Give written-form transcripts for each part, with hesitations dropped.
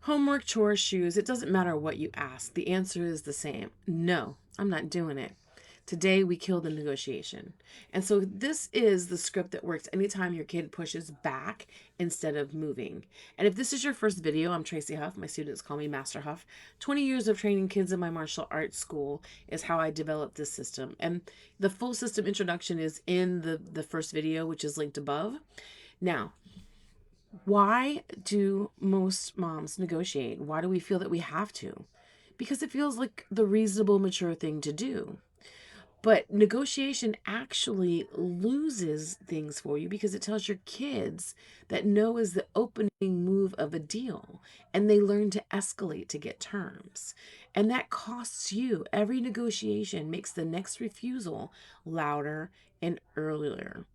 Homework, chores, shoes, it doesn't matter what you ask. The answer is the same. No, I'm not doing it. Today we kill the negotiation. And so this is the script that works anytime your kid pushes back instead of moving. And if this is your first video, I'm Tracy Huff. My students call me Master Huff. 20 years of training kids in my martial arts school is how I developed this system. And the full system introduction is in the first video, which is linked above. Now, why do most moms negotiate? Why do we feel that we have to? Because it feels like the reasonable, mature thing to do. But negotiation actually loses things for you because it tells your kids that no is the opening move of a deal, and they learn to escalate to get terms. And that costs you. Every negotiation makes the next refusal louder and earlier.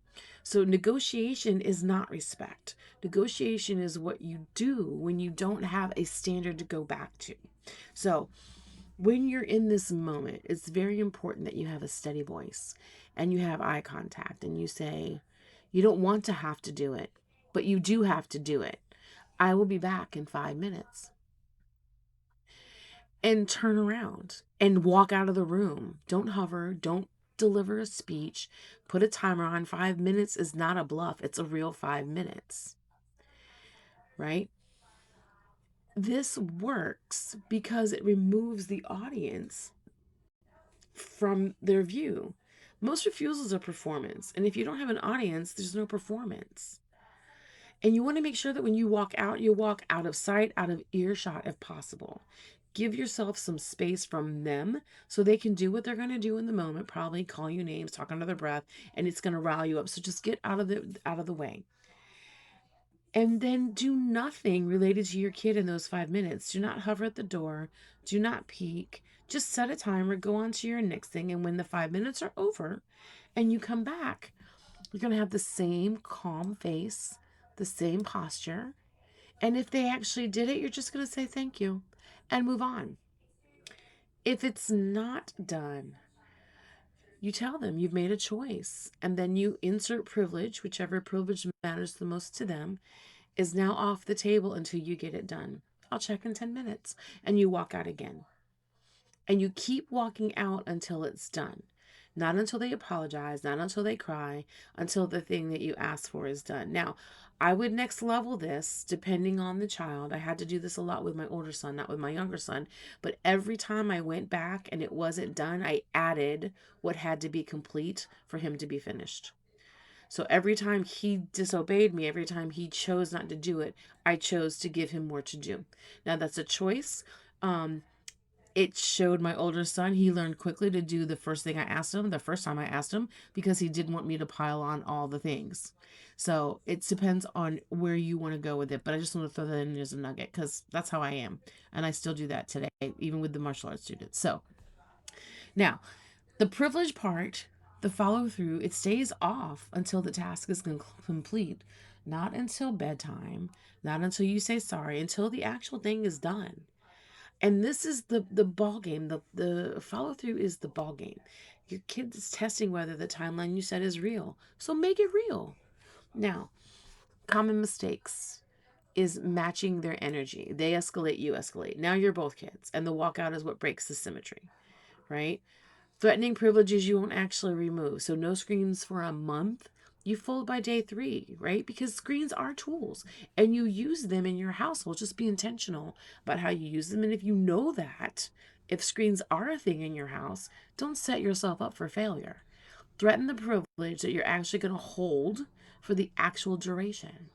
So negotiation is not respect. Negotiation is what you do when you don't have a standard to go back to. So when you're in this moment, it's very important that you have a steady voice and you have eye contact and you say, you don't want to have to do it, but you do have to do it. I will be back in 5 minutes. And turn around and walk out of the room. Don't hover. Don't deliver a speech. Put a timer on. 5 minutes is not a bluff. It's a real 5 minutes, right? This works because it removes the audience from their view. Most refusals are performance. And if you don't have an audience, there's no performance. And you want to make sure that when you walk out of sight, out of earshot if possible. Give yourself some space from them so they can do what they're going to do in the moment, probably call you names, talk under their breath, and it's going to rile you up. So just get out of the way. And then do nothing related to your kid in those 5 minutes. Do not hover at the door. Do not peek. Just set a timer, go on to your next thing. And when the 5 minutes are over and you come back, you're going to have the same calm face, the same posture. And if they actually did it, you're just going to say thank you and move on. If it's not done, you tell them you've made a choice. And then you insert privilege, whichever privilege matters the most to them, is now off the table until you get it done. I'll check in 10 minutes. And you walk out again. And you keep walking out until it's done. Not until they apologize, not until they cry, until the thing that you asked for is done. Now, I would next level this depending on the child. I had to do this a lot with my older son, not with my younger son. But every time I went back and it wasn't done, I added what had to be complete for him to be finished. So every time he disobeyed me, every time he chose not to do it, I chose to give him more to do. Now that's a choice. It showed my older son, he learned quickly to do the first thing I asked him, the first time I asked him, because he didn't want me to pile on all the things. So it depends on where you want to go with it. But I just want to throw that in as a nugget because that's how I am. And I still do that today, even with the martial arts students. So now, the privilege part, the follow through, it stays off until the task is complete, not until bedtime, not until you say sorry, until the actual thing is done. And this is the ball game. The follow through is the ball game. Your kid is testing whether the timeline you set is real. So make it real. Now, common mistakes is matching their energy. They escalate, you escalate. Now you're both kids. And the walkout is what breaks the symmetry, right? Threatening privileges you won't actually remove. So no screens for a month. You fold by day 3, right? Because screens are tools and you use them in your household. Just be intentional about how you use them. And if you know that, if screens are a thing in your house, don't set yourself up for failure. Threaten the privilege that you're actually going to hold for the actual duration.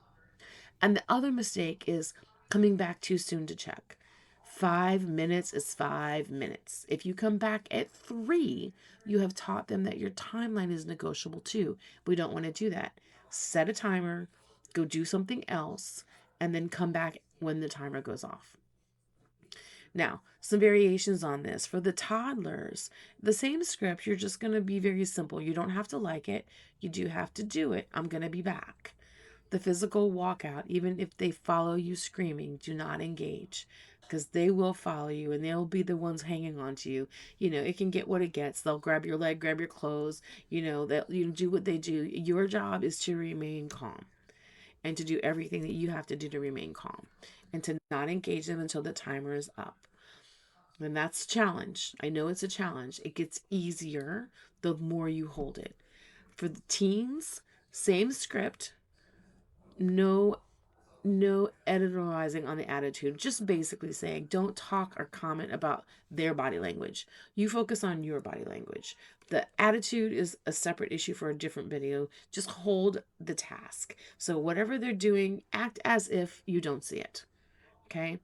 And the other mistake is coming back too soon to check. 5 minutes is 5 minutes. If you come back at 3, you have taught them that your timeline is negotiable too. We don't want to do that. Set a timer, go do something else, and then come back when the timer goes off. Now, some variations on this. For the toddlers, the same script, you're just going to be very simple. You don't have to like it. You do have to do it. I'm going to be back. The physical walkout, even if they follow you screaming, do not engage because they will follow you and they'll be the ones hanging on to you. It can get what it gets. They'll grab your leg, grab your clothes, they'll do what they do. Your job is to remain calm and to do everything that you have to do to remain calm. and to not engage them until the timer is up. And that's a challenge. I know it's a challenge. It gets easier the more you hold it. For the teens, same script, no editorializing on the attitude, just basically saying don't talk or comment about their body language. You focus on your body language. The attitude is a separate issue for a different video. Just hold the task. So whatever they're doing, act as if you don't see it. Okay?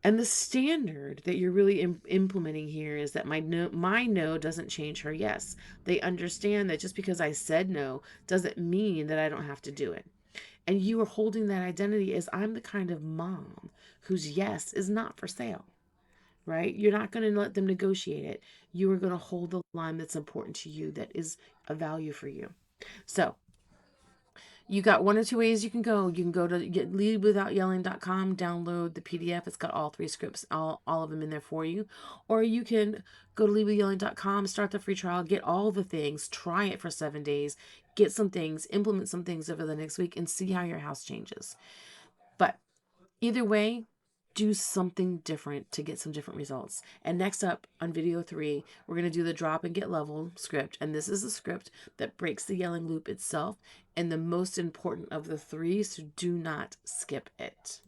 And the standard that you're really implementing here is that my no doesn't change her yes. They understand that just because I said no doesn't mean that I don't have to do it. And you are holding that identity as I'm the kind of mom whose yes is not for sale, right? You're not going to let them negotiate it. You are going to hold the line that's important to you, that is a value for you. So you got one or two ways you can go. You can go to leadwithoutYelling.com, download the PDF. It's got all three scripts, all of them in there for you. Or you can go to leadwithoutYelling.com, start the free trial, get all the things, try it for 7 days, get some things, implement some things over the next week, and see how your house changes. But either way, do something different to get some different results. And next up on video 3, we're going to do the drop and get level script. And this is a script that breaks the yelling loop itself and the most important of the 3, so do not skip it.